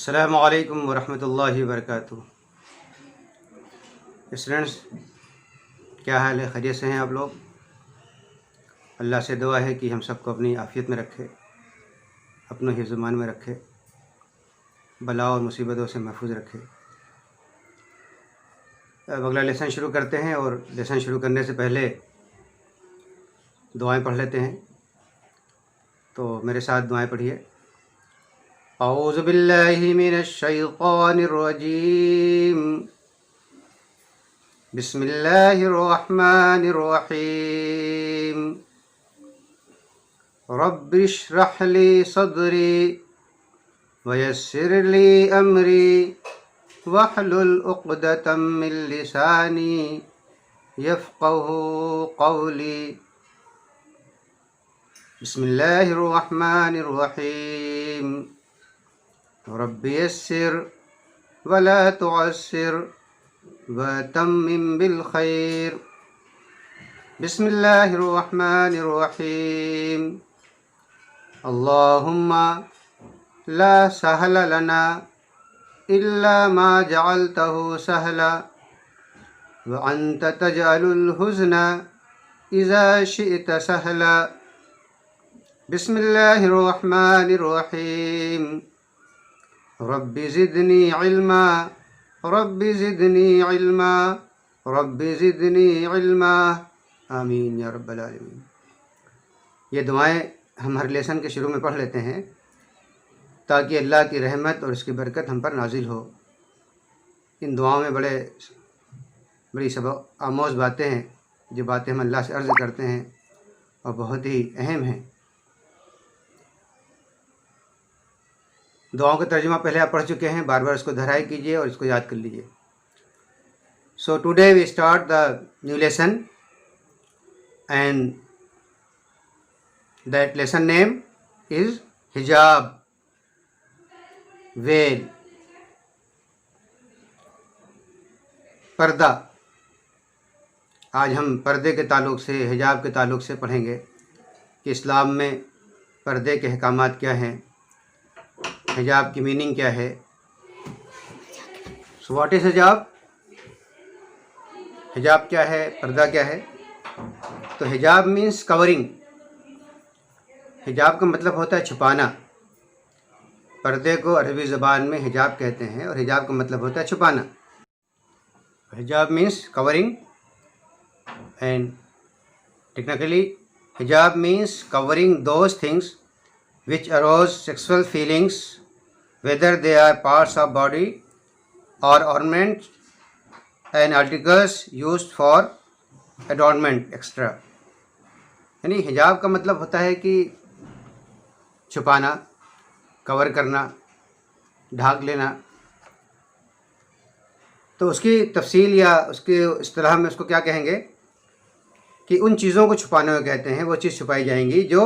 السلام علیکم ورحمۃ اللہ وبرکاتہ۔ اسٹوڈنٹس، کیا حال ہے؟ خیریت سے ہیں آپ لوگ؟ اللہ سے دعا ہے کہ ہم سب کو اپنی عافیت میں رکھے، اپنے حفظ و امان میں رکھے، بلا اور مصیبتوں سے محفوظ رکھے۔ اب اگلا لیسن شروع کرتے ہیں، اور لیسن شروع کرنے سے پہلے دعائیں پڑھ لیتے ہیں، تو میرے ساتھ دعائیں پڑھیے۔ اعوذ باللہ من الشیطان الرجیم، بسم اللہ الرحمن الرحیم، رب اشرح لی صدری ویسر لی امری واحلل عقدۃ من لسانی یفقہوا قولی۔ بسم اللہ الرحمن الرحیم، رب یسر ولا تعسر وتمم بالخیر۔ بسم اللہ الرحمن الرحیم، اللہم لا سہل لنا الا ما جعلتہ سہلا وانت تجعل الحزن اذا شئت سہلا۔ بسم اللہ الرحمن الرحیم، رب زدنی علما رب زدنی علما رب زدنی علما، آمین یا رب العالمین۔ یہ دعائیں ہم ہر لیسن کے شروع میں پڑھ لیتے ہیں تاکہ اللہ کی رحمت اور اس کی برکت ہم پر نازل ہو۔ ان دعاؤں میں بڑی سبق آموز باتیں ہیں، جو باتیں ہم اللہ سے عرض کرتے ہیں اور بہت ہی اہم ہیں۔ دعاؤں کا ترجمہ پہلے آپ پڑھ چکے ہیں، بار بار اس کو دہرائی کیجیے اور اس کو یاد کر لیجیے۔ So today we start the new lesson, and that lesson name is hijab, well, پردہ۔ آج ہم پردے کے تعلق سے، حجاب کے تعلق سے پڑھیں گے کہ اسلام میں پردے کے احکامات کیا ہیں، حجاب کی میننگ کیا ہے۔ سو واٹ از حجاب؟ حجاب کیا ہے، پردہ کیا ہے؟ تو حجاب مینس کورنگ۔ حجاب کا مطلب ہوتا ہے چھپانا۔ پردے کو عربی زبان میں حجاب کہتے ہیں، اور حجاب کا مطلب ہوتا ہے چھپانا۔ حجاب مینس کورنگ، اینڈ ٹیکنیکلی حجاب means covering those things which arouse sexual feelings, whether they are parts of body or ornaments and articles used for adornment extra۔ یعنی حجاب کا مطلب ہوتا ہے کہ چھپانا، کور کرنا، ڈھانک لینا۔ تو اس کی تفصیل یا اس کے اصطلاح میں اس کو کیا کہیں گے کہ ان چیزوں کو چھپانے کو کہتے ہیں۔ وہ چیز چھپائی جائیں گی جو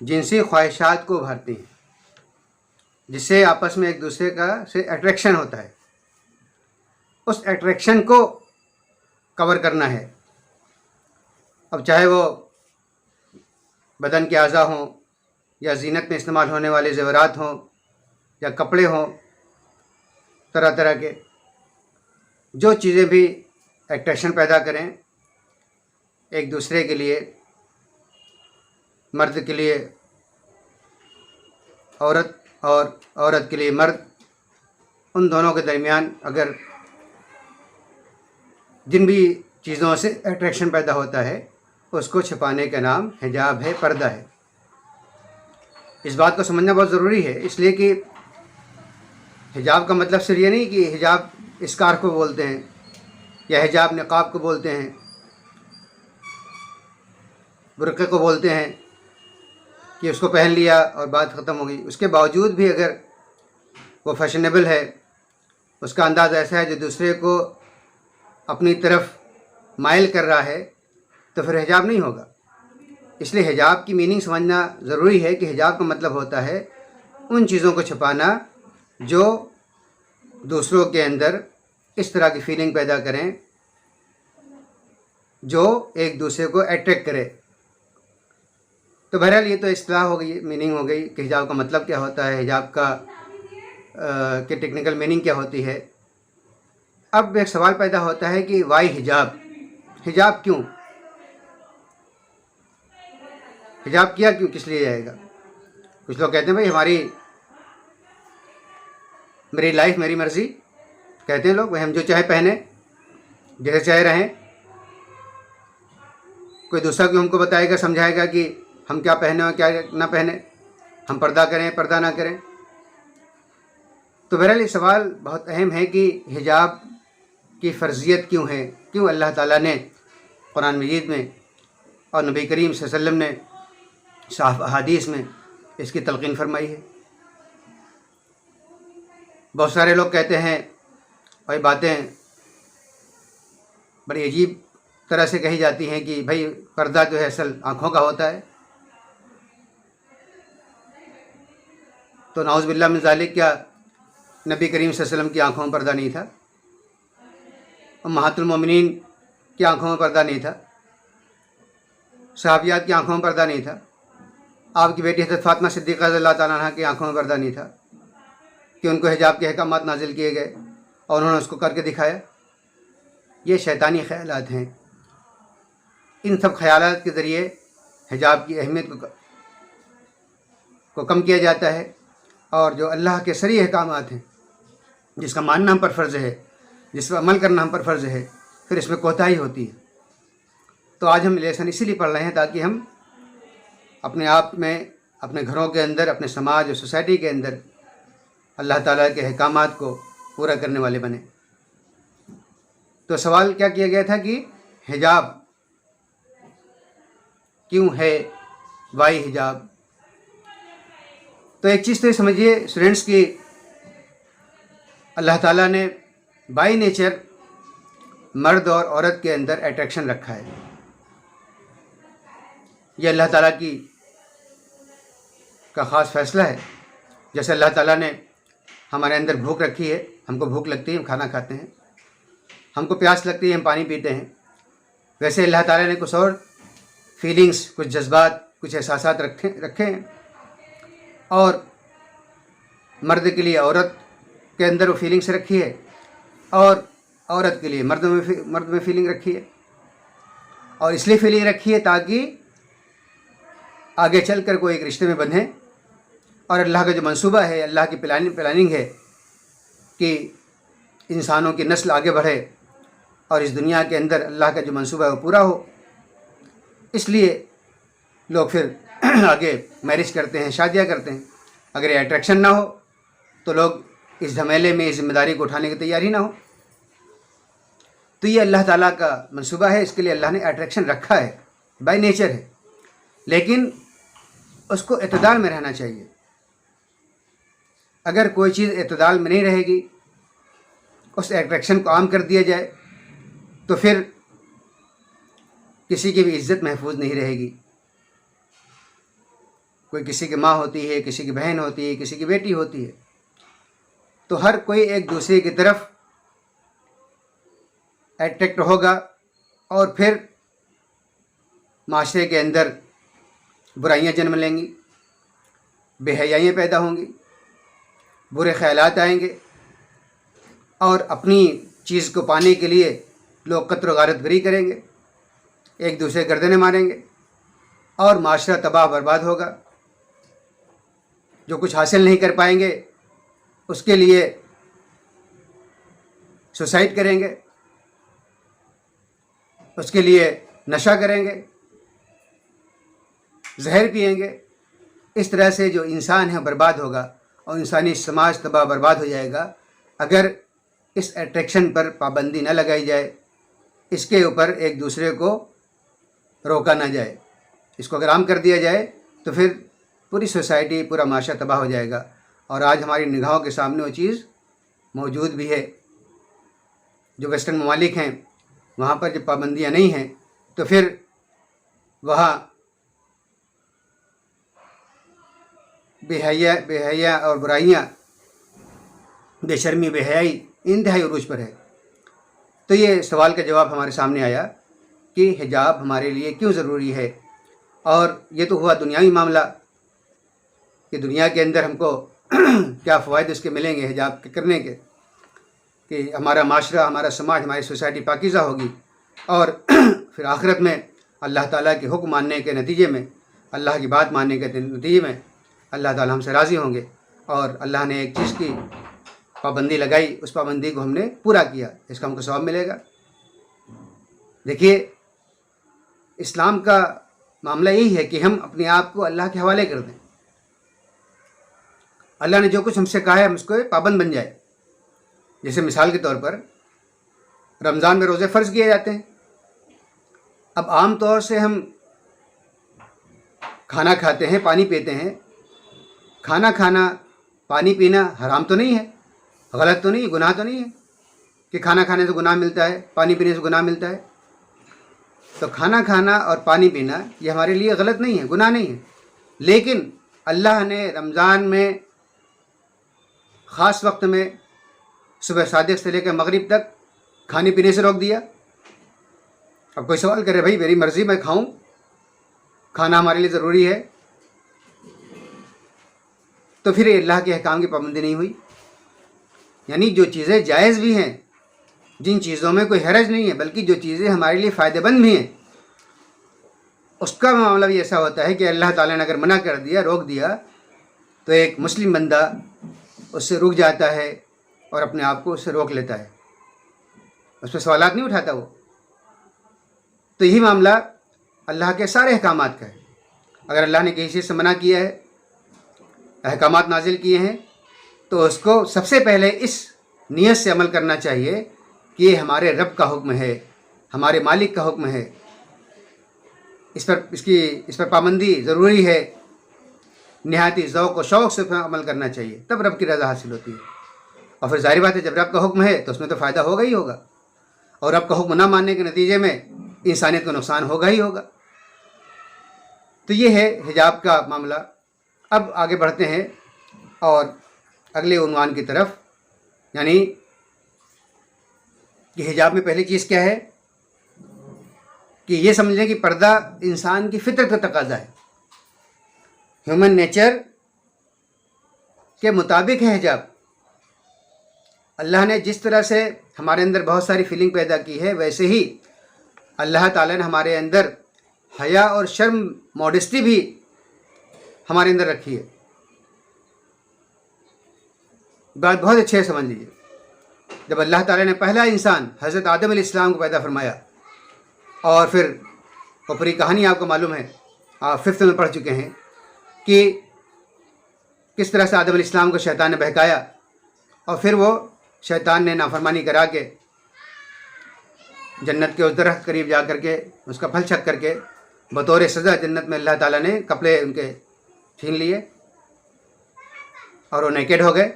جنسی خواہشات کو ابھارتی ہیں، جس سے آپس میں ایک دوسرے کا سے اٹریکشن ہوتا ہے۔ اس اٹریکشن کو کور کرنا ہے۔ اب چاہے وہ بدن کے اعضاء ہوں، یا زینت میں استعمال ہونے والے زیورات ہوں، یا کپڑے ہوں، طرح طرح کے جو چیزیں بھی اٹریکشن پیدا کریں ایک دوسرے کے لیے، مرد کے لیے عورت اور عورت کے لیے مرد، ان دونوں کے درمیان اگر جن بھی چیزوں سے اٹریکشن پیدا ہوتا ہے، اس کو چھپانے کا نام حجاب ہے، پردہ ہے۔ اس بات کو سمجھنا بہت ضروری ہے، اس لیے کہ حجاب کا مطلب صرف یہ نہیں کہ حجاب اسکارف کو بولتے ہیں، یا حجاب نقاب کو بولتے ہیں، برقعے کو بولتے ہیں کہ اس کو پہن لیا اور بات ختم ہو گئی۔ اس کے باوجود بھی اگر وہ فیشنیبل ہے، اس کا انداز ایسا ہے جو دوسرے کو اپنی طرف مائل کر رہا ہے، تو پھر حجاب نہیں ہوگا۔ اس لیے حجاب کی میننگ سمجھنا ضروری ہے کہ حجاب کا مطلب ہوتا ہے ان چیزوں کو چھپانا جو دوسروں کے اندر اس طرح کی فیلنگ پیدا کریں جو ایک دوسرے کو اٹریکٹ کرے۔ تو بہرحال یہ تو اصطلاح ہو گئی، میننگ ہو گئی کہ حجاب کا مطلب کیا ہوتا ہے، حجاب کا کہ ٹیکنیکل میننگ کیا ہوتی ہے. اب ایک سوال پیدا ہوتا ہے کہ وائی حجاب، حجاب کیوں، حجاب کیا کیوں، کس لیے جائے گا. کچھ لوگ کہتے ہیں بھائی میری لائف میری مرضی، کہتے ہیں لوگ، ہم جو چاہے پہنیں، جیسے چاہے رہیں. کوئی دوسرا کیوں ہم کو بتائے گا، سمجھائے گا کہ ہم کیا پہنیں اور کیا نہ پہنیں، ہم پردہ کریں پردہ نہ کریں. تو بہرحال یہ سوال بہت اہم ہے کہ حجاب کی فرضیت کیوں ہے، کیوں اللہ تعالیٰ نے قرآن مجید میں اور نبی کریم صلی اللہ علیہ وسلم نے صاف احادیث میں اس کی تلقین فرمائی ہے. بہت سارے لوگ کہتے ہیں اور یہ باتیں بڑی عجیب طرح سے کہی جاتی ہیں کہ بھائی پردہ جو ہے اصل آنکھوں کا ہوتا ہے. تو نعوذ باللہ من ذالک، کیا نبی کریم صلی اللہ علیہ وسلم کی آنکھوں میں پردہ نہیں تھا؟ امہات المومنین کی آنکھوں میں پردہ نہیں تھا؟ صحابیات کی آنکھوں میں پردہ نہیں تھا؟ آپ کی بیٹی حضرت فاطمہ صدیقہ رضی اللہ تعالیٰ عنہ کی آنکھوں میں پردہ نہیں تھا کہ ان کو حجاب کے احکامات نازل کیے گئے اور انہوں نے اس کو کر کے دکھایا؟ یہ شیطانی خیالات ہیں. ان سب خیالات کے ذریعے حجاب کی اہمیت کو کم کیا جاتا ہے، اور جو اللہ کے صریح احکامات ہیں، جس کا ماننا ہم پر فرض ہے، جس پر عمل کرنا ہم پر فرض ہے، پھر اس میں کوتاہی ہوتی ہے. تو آج ہم لیسن اسی لیے پڑھ رہے ہیں تاکہ ہم اپنے آپ میں، اپنے گھروں کے اندر، اپنے سماج اور سوسائٹی کے اندر اللہ تعالیٰ کے احکامات کو پورا کرنے والے بنیں. تو سوال کیا کیا گیا تھا کہ حجاب کیوں ہے، وائی حجاب. تو ایک چیز تو یہ سمجھیے اسٹوڈنٹس کی، اللہ تعالیٰ نے بائی نیچر مرد اور عورت کے اندر اٹریکشن رکھا ہے. یہ اللہ تعالیٰ کا خاص فیصلہ ہے. جیسے اللہ تعالیٰ نے ہمارے اندر بھوک رکھی ہے، ہم کو بھوک لگتی ہے، ہم کھانا کھاتے ہیں، ہم کو پیاس لگتی ہے، ہم پانی پیتے ہیں، ویسے اللہ تعالیٰ نے کچھ اور فیلنگس، کچھ جذبات، کچھ احساسات رکھے ہیں. اور مرد کے لیے عورت کے اندر وہ فیلنگس رکھی ہے، اور عورت کے لیے مرد میں فیلنگ رکھی ہے. اور اس لیے فیلنگ رکھی ہے تاکہ آگے چل کر کوئی ایک رشتے میں بندھیں. اور اللہ کا جو منصوبہ ہے، اللہ کی پلاننگ ہے کہ انسانوں کی نسل آگے بڑھے اور اس دنیا کے اندر اللہ کا جو منصوبہ ہے وہ پورا ہو. اس لیے لوگ پھر آگے میرج کرتے ہیں، شادیاں کرتے ہیں. اگر یہ اٹریکشن نہ ہو تو لوگ اس جھمیلے میں اس ذمہ داری کو اٹھانے کی تیاری نہ ہو. تو یہ اللہ تعالیٰ کا منصوبہ ہے، اس کے لیے اللہ نے اٹریکشن رکھا ہے، بائی نیچر ہے. لیکن اس کو اعتدال میں رہنا چاہیے. اگر کوئی چیز اعتدال میں نہیں رہے گی، اس اٹریکشن کو عام کر دیا جائے، تو پھر کسی کی بھی عزت محفوظ نہیں رہے گی. کوئی کسی کی ماں ہوتی ہے، کسی کی بہن ہوتی ہے، کسی کی بیٹی ہوتی ہے، تو ہر کوئی ایک دوسرے کی طرف اٹریکٹ ہوگا، اور پھر معاشرے کے اندر برائیاں جنم لیں گی، بے حیائیاں پیدا ہوں گی، برے خیالات آئیں گے، اور اپنی چیز کو پانے کے لیے لوگ قتل و غارت گری کریں گے، ایک دوسرے گردنیں ماریں گے، اور معاشرہ تباہ برباد ہوگا. جو کچھ حاصل نہیں کر پائیں گے اس کے لیے سوسائڈ کریں گے، اس کے لیے نشہ کریں گے، زہر پئیں گے. اس طرح سے جو انسان ہے برباد ہوگا، اور انسانی سماج تباہ برباد ہو جائے گا اگر اس اٹریکشن پر پابندی نہ لگائی جائے، اس کے اوپر ایک دوسرے کو روکا نہ جائے. اس کو اگر عام کر دیا جائے تو پھر پوری سوسائٹی، پورا معاشرہ تباہ ہو جائے گا. اور آج ہماری نگاہوں کے سامنے وہ چیز موجود بھی ہے. جو ویسٹرن ممالک ہیں وہاں پر جب پابندیاں نہیں ہیں تو پھر وہاں بے حیا اور برائیاں، بے شرمی، بے حیائی انتہائی عروج پر ہے. تو یہ سوال کا جواب ہمارے سامنے آیا کہ حجاب ہمارے لیے کیوں ضروری ہے. اور یہ تو ہوا دنیاوی معاملہ کہ دنیا کے اندر ہم کو کیا فوائد اس کے ملیں گے حجاب کے کرنے کے، کہ ہمارا معاشرہ، ہمارا سماج، ہماری سوسائٹی پاکیزہ ہوگی، اور پھر آخرت میں اللہ تعالیٰ کے حکم ماننے کے نتیجے میں، اللہ کی بات ماننے کے نتیجے میں اللہ تعالیٰ ہم سے راضی ہوں گے، اور اللہ نے ایک چیز کی پابندی لگائی، اس پابندی کو ہم نے پورا کیا، اس کا ہم کو ثواب ملے گا۔ دیکھیے اسلام کا معاملہ یہی ہے کہ ہم اپنے آپ کو اللہ کے حوالے کر دیں، اللہ نے جو کچھ ہم سے کہا ہے ہم اس کو پابند بن جائے۔ جیسے مثال کے طور پر رمضان میں روزے فرض کیے جاتے ہیں، اب عام طور سے ہم کھانا کھاتے ہیں، پانی پیتے ہیں، کھانا کھانا، پانی پینا حرام تو نہیں ہے، غلط تو نہیں، گناہ تو نہیں ہے کہ کھانا کھانے سے گناہ ملتا ہے، پانی پینے سے گناہ ملتا ہے۔ تو کھانا کھانا اور پانی پینا یہ ہمارے لیے غلط نہیں ہے، گناہ نہیں ہے، لیکن اللہ نے رمضان میں خاص وقت میں صبح صادق سے لے کر مغرب تک کھانے پینے سے روک دیا۔ اب کوئی سوال کرے بھائی میری مرضی میں کھاؤں، کھانا ہمارے لیے ضروری ہے، تو پھر اللہ کے احکام کی پابندی نہیں ہوئی۔ یعنی جو چیزیں جائز بھی ہیں، جن چیزوں میں کوئی حرج نہیں ہے، بلکہ جو چیزیں ہمارے لیے فائدہ مند بھی ہیں، اس کا معاملہ بھی ایسا ہوتا ہے کہ اللہ تعالیٰ نے اگر منع کر دیا، روک دیا، تو ایک مسلم بندہ اس سے رک جاتا ہے اور اپنے آپ کو اس سے روک لیتا ہے، اس پہ سوالات نہیں اٹھاتا وہ۔ تو یہی معاملہ اللہ کے سارے احکامات کا ہے۔ اگر اللہ نے کسی چیز سے منع کیا ہے، احکامات نازل کیے ہیں، تو اس کو سب سے پہلے اس نیت سے عمل کرنا چاہیے کہ یہ ہمارے رب کا حکم ہے، ہمارے مالک کا حکم ہے، اس پر پابندی ضروری ہے، نہایتی ذوق و شوق سے عمل کرنا چاہیے، تب رب کی رضا حاصل ہوتی ہے۔ اور پھر ظاہر بات ہے جب رب کا حکم ہے تو اس میں تو فائدہ ہوگا ہی ہوگا، اور رب کا حکم نہ ماننے کے نتیجے میں انسانیت کو نقصان ہوگا ہی ہوگا۔ تو یہ ہے حجاب کا معاملہ۔ اب آگے بڑھتے ہیں اور اگلے عنوان کی طرف، یعنی کہ حجاب میں پہلی چیز کیا ہے کہ یہ سمجھ لیں کہ پردہ انسان کی فطرت کا تقاضا ہے، ہیومن نیچر کے مطابق ہے حجاب۔ اللہ نے جس طرح سے ہمارے اندر بہت ساری فیلنگ پیدا کی ہے، ویسے ہی اللہ تعالیٰ نے ہمارے اندر حیا اور شرم، موڈسٹی بھی ہمارے اندر رکھی ہے۔ بات بہت اچھے سے سمجھ لیجیے، جب اللہ تعالیٰ نے پہلا انسان حضرت آدم علیہ السلام کو پیدا فرمایا، اور پھر وہ پوری کہانی آپ کو معلوم ہے، آپ 5th میں پڑھ چکے ہیں کہ کس طرح سے آدم علیہ السلام کو شیطان نے بہکایا، اور پھر وہ شیطان نے نافرمانی کرا کے جنت کے اس درخت قریب جا کر کے اس کا پھل چھک کر کے بطور سزا جنت میں اللہ تعالیٰ نے کپڑے ان کے چھین لیے اور وہ نیکڈ ہو گئے۔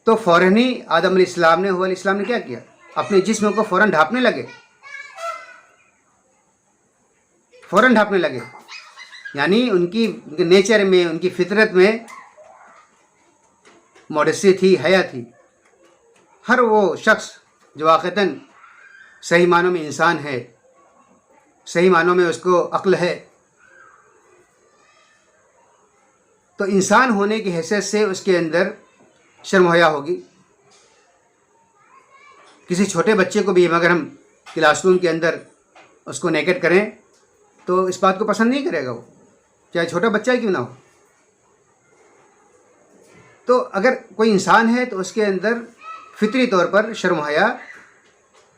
تو فوراً ہی آدم علیہ السلام نے، حوا علیہ السلام نے کیا کیا؟ اپنے جسم کو فوراً ڈھانپنے لگے، یعنی ان کی نیچر میں، ان کی فطرت میں موڈسٹی تھی، حیا تھی۔ ہر وہ شخص جو واقعتاً صحیح معنوں میں انسان ہے، صحیح معنوں میں اس کو عقل ہے، تو انسان ہونے کی حیثیت سے اس کے اندر شرم و حیا ہوگی۔ کسی چھوٹے بچے کو بھی اگر ہم کلاس روم کے اندر اس کو نیکڈ کریں تو اس بات کو پسند نہیں کرے گا، وہ چاہے چھوٹا بچہ کیوں نہ ہو۔ تو اگر کوئی انسان ہے تو اس کے اندر فطری طور پر شرم و حیا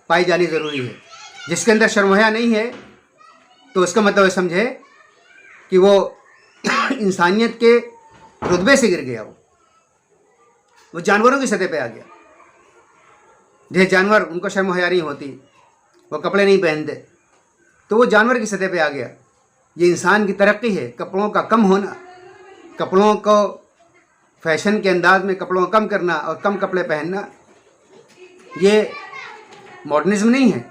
پائی جانی ضروری ہے۔ جس کے اندر شرم و حیا نہیں ہے تو اس کا مطلب سمجھے کہ وہ انسانیت کے رتبے سے گر گیا، وہ جانوروں کی سطح پہ آ گیا۔ جیسے جانور، ان کو شرم و حیا نہیں ہوتی، وہ کپڑے نہیں پہنتے، تو وہ جانور کی سطح پہ آ گیا۔ یہ انسان کی ترقی ہے، کپڑوں کا کم ہونا، کپڑوں کو فیشن کے انداز میں کپڑوں کو کم کرنا اور کم کپڑے پہننا، یہ ماڈرنزم نہیں ہے،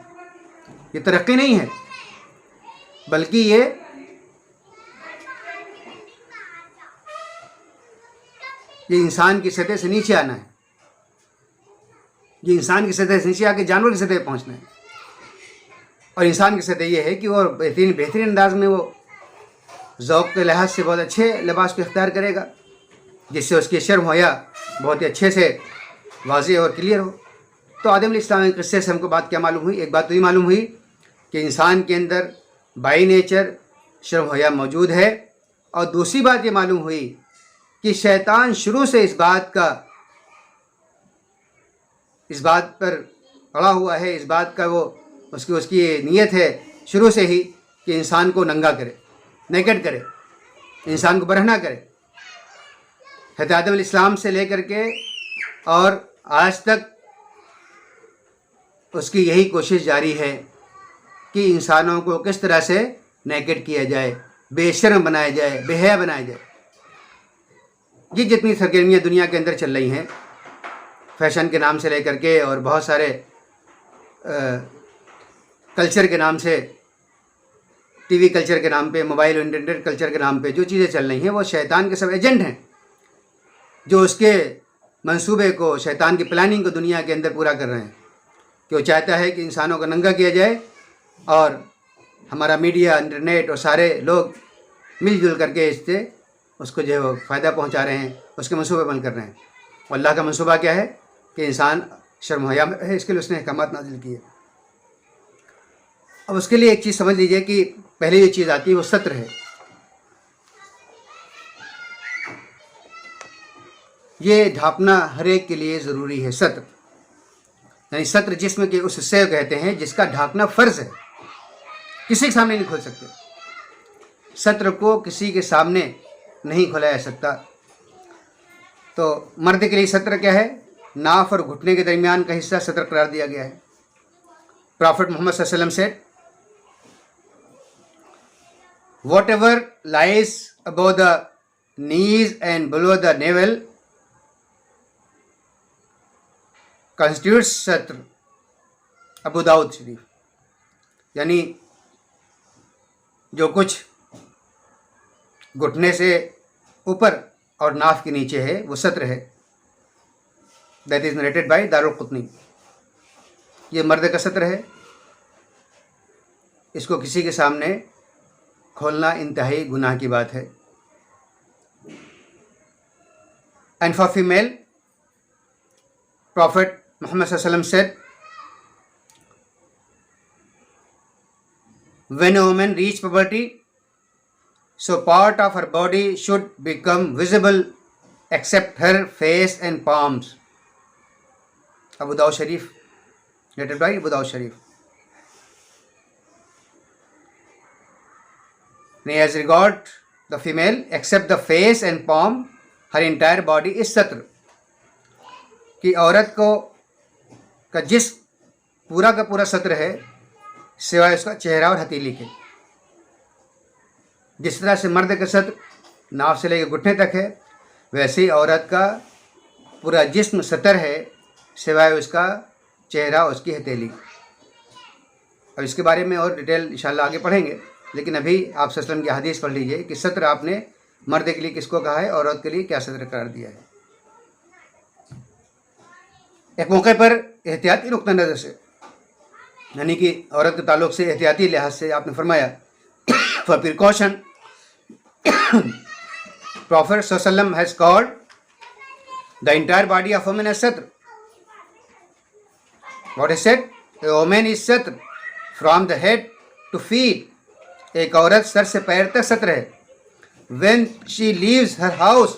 یہ ترقی نہیں ہے، بلکہ یہ انسان کی سطح سے نیچے آنا ہے، یہ انسان کی سطح سے نیچے آ کے جانور کی سطح پہ پہنچنا ہے۔ اور انسان کی سطح یہ ہے کہ وہ بہترین انداز میں وہ ذوق کے لحاظ سے بہت اچھے لباس کو اختیار کرے گا، جس سے اس کی شرم و حیا بہت ہی اچھے سے واضح اور کلیئر ہو۔ تو آدم علیہ السلام کے قصے سے ہم کو بات کیا معلوم ہوئی؟ ایک بات تو یہ معلوم ہوئی کہ انسان کے اندر بائی نیچر شرم و حیا موجود ہے، اور دوسری بات یہ معلوم ہوئی کہ شیطان شروع سے اس بات پر اڑا ہوا ہے، اس بات کا وہ اس کی نیت ہے شروع سے ہی کہ انسان کو ننگا کرے، نیکڈ کرے، انسان کو برہنہ کرے۔ حضرت آدم علیہ السلام سے لے کر کے اور آج تک اس کی یہی کوشش جاری ہے کہ انسانوں کو کس طرح سے نیکڈ کیا جائے، بے شرم بنایا جائے، بے حیا بنایا جائے۔ یہ جتنی سرگرمیاں دنیا کے اندر چل رہی ہیں، فیشن کے نام سے لے کر کے اور بہت سارے کلچر کے نام سے، ٹی وی کلچر کے نام پہ، موبائل اور انٹرنیٹ کلچر کے نام پہ جو چیزیں چل رہی ہیں، وہ شیطان کے سب ایجنٹ ہیں جو اس کے منصوبے کو، شیطان کی پلاننگ کو دنیا کے اندر پورا کر رہے ہیں، کہ وہ چاہتا ہے کہ انسانوں کو ننگا کیا جائے، اور ہمارا میڈیا، انٹرنیٹ اور سارے لوگ مل جل کر کے اس کو جو ہے وہ فائدہ پہنچا رہے ہیں، اس کے منصوبے عمل کر رہے ہیں۔ اور اللہ کا منصوبہ کیا ہے کہ انسان شرم و حیا میں ہے، اس کے لیے اس نے احکامات نازل کیے۔ اب اس کے لیے ایک چیز سمجھ لیجئے کہ پہلے جو چیز آتی ہے وہ ستر ہے۔ یہ ڈھانپنا ہر ایک کے لیے ضروری ہے۔ ستر یعنی ستر جسم کے اس حصے کو کہتے ہیں جس کا ڈھانپنا فرض ہے، کسی کے سامنے نہیں کھول سکتے۔ ستر کو کسی کے سامنے نہیں کھولا جا سکتا۔ تو مرد کے لیے ستر کیا ہے؟ ناف اور گھٹنے کے درمیان کا حصہ ستر قرار دیا گیا ہے۔ پرافٹ محمد صلی اللہ علیہ وسلم سے whatever lies above the knees and below the navel constitutes ستر، ابو داؤد شریف۔ یعنی جو کچھ گھٹنے سے اوپر اور ناف کے نیچے ہے وہ ستر ہے۔ That is narrated by Daraqutni. یہ مرد کا ستر ہے، اس کو کسی کے سامنے کھولنا انتہائی گناہ کی بات ہے۔ اینڈ فار فیمیل، پروفٹ محمد صلی اللہ علیہ وسلم said, when a woman reach puberty, so part of her body should become visible except her face and palms. Abu Dawud Sharif, related by Abu Dawud Sharif. As regard the female, except the face and palm, her entire body is ستر۔ کہ عورت کو کا جسم پورا کا پورا ستر ہے سوائے اس کا چہرہ اور ہتھیلی کے۔ جس طرح سے مرد کا ستر ناف سے لے کے گھٹنے تک ہے، ویسے ہی عورت کا پورا جسم ستر ہے سوائے اس کا چہرہ اور اس کی ہتھیلی۔ اب اس کے بارے میں اور ڈیٹیل انشاءاللہ آگے پڑھیں گے، لیکن ابھی آپ صلی اللہ علیہ وسلم کی حدیث پڑھ لیجئے کہ ستر آپ نے مرد کے لیے کس کو کہا ہے، عورت کے لیے کیا ستر قرار دیا ہے۔ ایک موقع پر احتیاطی نقطہ نظر سے، یعنی کہ عورت کے تعلق سے احتیاطی لحاظ سے آپ نے فرمایا فار پریکاشن پروفیٹ صلی اللہ علیہ وسلم has called the entire body of woman as satr. What is said? A woman is satr from the head to feet. ایک عورت سر سے پیر تک ستر ہے۔ When she leaves her house,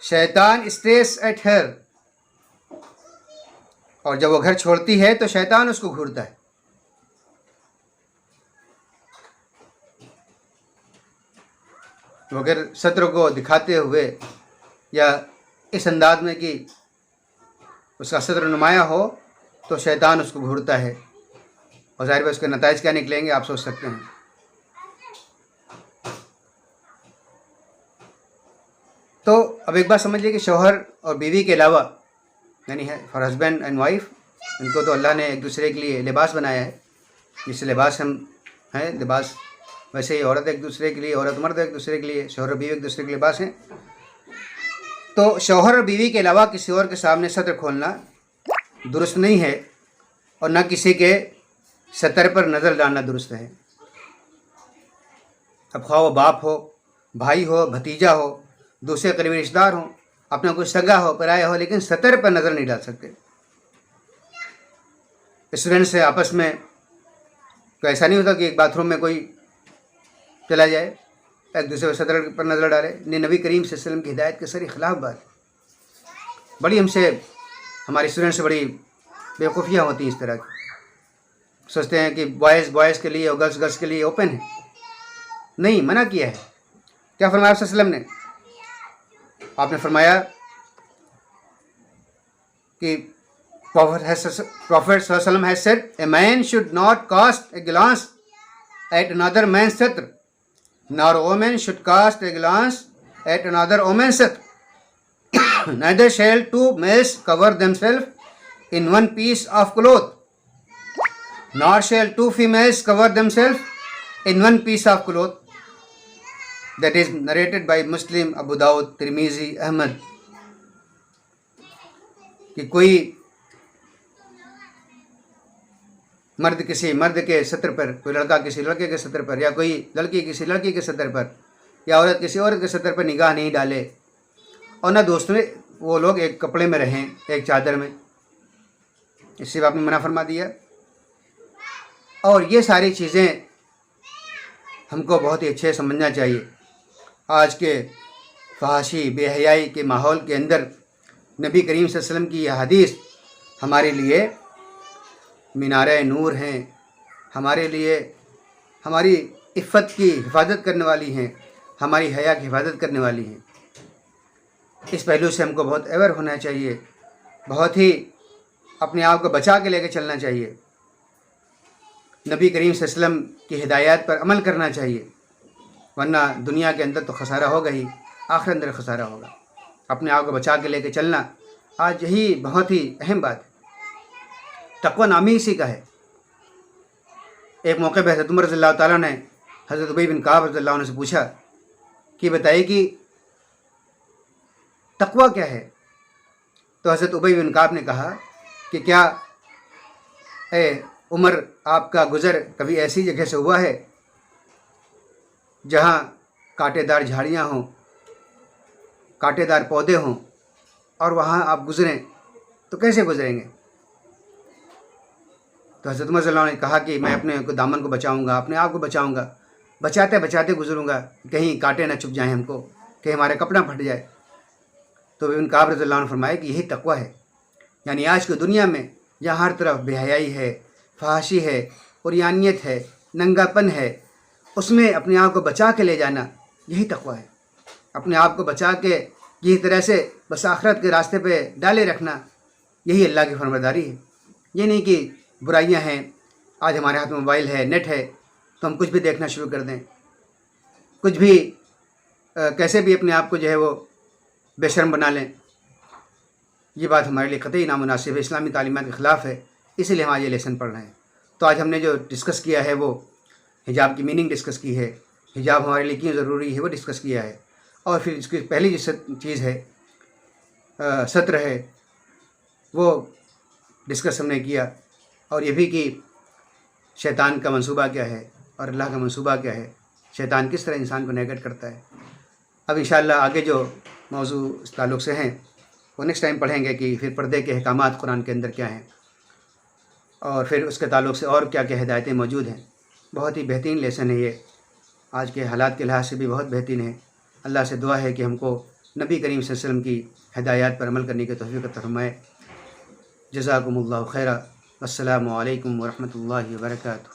شیطان stays at her. اور جب وہ گھر چھوڑتی ہے تو شیطان اس کو گھورتا ہے۔ وہ اگر ستر کو دکھاتے ہوئے یا اس انداز میں کہ اس کا ستر نمایاں ہو تو شیطان اس کو گھورتا ہے، اور ظاہر ہے اس کے نتائج کیا نکلیں گے آپ سوچ سکتے ہیں۔ تو اب ایک بات سمجھ لیے کہ شوہر اور بیوی کے علاوہ، یعنی ہے فار ہسبینڈ اینڈ وائف، ان کو تو اللہ نے ایک دوسرے کے لیے لباس بنایا ہے، جس سے لباس ہم ہیں لباس، ویسے ہی عورت ایک دوسرے کے لیے، عورت مرد ایک دوسرے کے لیے، شوہر اور بیوی ایک دوسرے کے لباس ہیں۔ تو شوہر اور بیوی کے علاوہ کسی اور کے سامنے ستر کھولنا درست نہیں ہے، اور نہ کسی کے ستر پر نظر ڈالنا درست ہے۔ اب خواہ وہ باپ ہو، بھائی ہو، بھتیجا ہو، دوسرے قریبی رشتہ دار ہوں، اپنا کوئی سگا ہو، پرایا ہو، لیکن سطر پر نظر نہیں ڈال سکتے۔ اسٹوڈنٹ سے آپس میں تو ایسا نہیں ہوتا کہ ایک باتھ روم میں کوئی چلا جائے ایک دوسرے سطر پر نظر ڈالے۔ نبی کریم صلی اللہ علیہ وسلم کی ہدایت کے ساری خلاف بات۔ بڑی ہم سے ہمارے اسٹوڈنٹ سے بڑی بیوقوفیاں ہوتی ہیں اس طرح کی، سوچتے ہیں کہ بوائز کے لیے اور گرلس کے لیے اوپن ہے۔ نہیں، منع کیا ہے۔ کیا فرمایا صلی اللہ علیہ وسلم نے؟ آپ نے فرمایا کہ Prophet صلی اللہ علیہ وسلم has said, a man should not cast a glance at another man's satr, nor a woman should cast a glance at another woman's satr. Neither shall two males cover themselves in one piece of cloth, nor shall two females cover themselves in one piece of cloth. That is narrated by Muslim, Abu Dawud, Tirmizi, Ahmad. کہ کوئی مرد کسی مرد کے سطر پر، کوئی لڑکا کسی لڑکے کے سطر پر، یا کوئی لڑکی کسی لڑکی کے سطر پر، یا عورت کسی عورت کے سطر پر نگاہ نہیں ڈالے، اور نہ دوستوں وہ لوگ ایک کپڑے میں رہیں، ایک چادر میں۔ اس سے آپ نے منع فرما دیا۔ اور یہ ساری چیزیں ہم کو بہت ہی اچھے سمجھنا چاہیے۔ آج کے فحاشی بے حیائی کے ماحول کے اندر نبی کریم صلی اللہ علیہ وسلم کی یہ حدیث ہمارے لیے مینارۂ نور ہیں، ہمارے لیے ہماری عفت کی حفاظت کرنے والی ہیں، ہماری حیا کی حفاظت کرنے والی ہیں۔ اس پہلو سے ہم کو بہت اویئر ہونا چاہیے، بہت ہی اپنے آپ کو بچا کے لے کے چلنا چاہیے۔ نبی کریم صلی اللہ علیہ وسلم کی ہدایات پر عمل کرنا چاہیے، ورنہ دنیا کے اندر تو خسارہ ہوگا ہی، آخر اندر خسارہ ہوگا۔ اپنے آپ کو بچا کے لے کے چلنا آج یہی بہت ہی اہم بات ہے۔ تقوی نامی اسی کا ہے۔ ایک موقع پہ حضرت عمر رضی اللہ تعالیٰ نے حضرت ابی بن کعب رضی اللہ عنہ سے پوچھا کہ بتائیے کہ تقوی کیا ہے؟ تو حضرت ابی بن کعب نے کہا کہ کیا اے عمر، آپ کا گزر کبھی ایسی جگہ سے ہوا ہے جہاں کانٹے دار جھاڑیاں ہوں، کانٹے دار پودے ہوں، اور وہاں آپ گزریں تو کیسے گزریں گے؟ تو حضرت عمر صلی اللہ علیہ نے کہا کہ میں اپنے دامن کو بچاؤں گا، اپنے آپ کو بچاؤں گا، بچاتے بچاتے گزروں گا، کہیں کانٹے نہ چپ جائیں ہم کو، کہیں ہمارے کپڑا پھٹ جائے۔ تو ابن کعب رضی اللہ عنہ نے فرمایا کہ یہی تقوی ہے۔ یعنی آج کی دنیا میں جہاں ہر طرف بے حیائی ہے، فحاشی ہے، عریانیت ہے، ننگا پن ہے، اس میں اپنے آپ کو بچا کے لے جانا یہی تقوی ہے۔ اپنے آپ کو بچا کے یہی طرح سے بس آخرت کے راستے پہ ڈالے رکھنا، یہی اللہ کی فرمانبرداری ہے۔ یہ نہیں کہ برائیاں ہیں، آج ہمارے ہاتھ میں موبائل ہے، نیٹ ہے، تو ہم کچھ بھی دیکھنا شروع کر دیں، کچھ بھی کیسے بھی اپنے آپ کو جو ہے وہ بے شرم بنا لیں۔ یہ بات ہمارے لیے قطعی نامناسب ہے، اسلامی تعلیمات کے خلاف ہے، اسی لیے ہم آج یہ لیسن پڑھ رہے ہیں۔ تو آج ہم نے جو ڈسکس کیا ہے وہ حجاب کی میننگ ڈسکس کی ہے، حجاب ہمارے لیے کیوں ضروری ہے وہ ڈسکس کیا ہے، اور پھر اس کی پہلی جو چیز ہے ستر ہے وہ ڈسکس ہم نے کیا، اور یہ بھی کہ شیطان کا منصوبہ کیا ہے اور اللہ کا منصوبہ کیا ہے، شیطان کس طرح انسان کو نیگیٹ کرتا ہے۔ اب انشاءاللہ آگے جو موضوع اس تعلق سے ہیں وہ نیکسٹ ٹائم پڑھیں گے کہ پھر پردے کے احکامات قرآن کے اندر کیا ہیں، اور پھر اس کے تعلق سے اور کیا کیا ہدایتیں موجود ہیں۔ بہت ہی بہترین لیسن ہے یہ، آج کے حالات کے لحاظ سے بھی بہت بہترین ہے۔ اللہ سے دعا ہے کہ ہم کو نبی کریم صلی اللہ علیہ وسلم کی ہدایات پر عمل کرنے کی توفیق عطا فرمائے۔ جزاکم اللہ خیرا، السلام علیکم ورحمۃ اللہ وبرکاتہ۔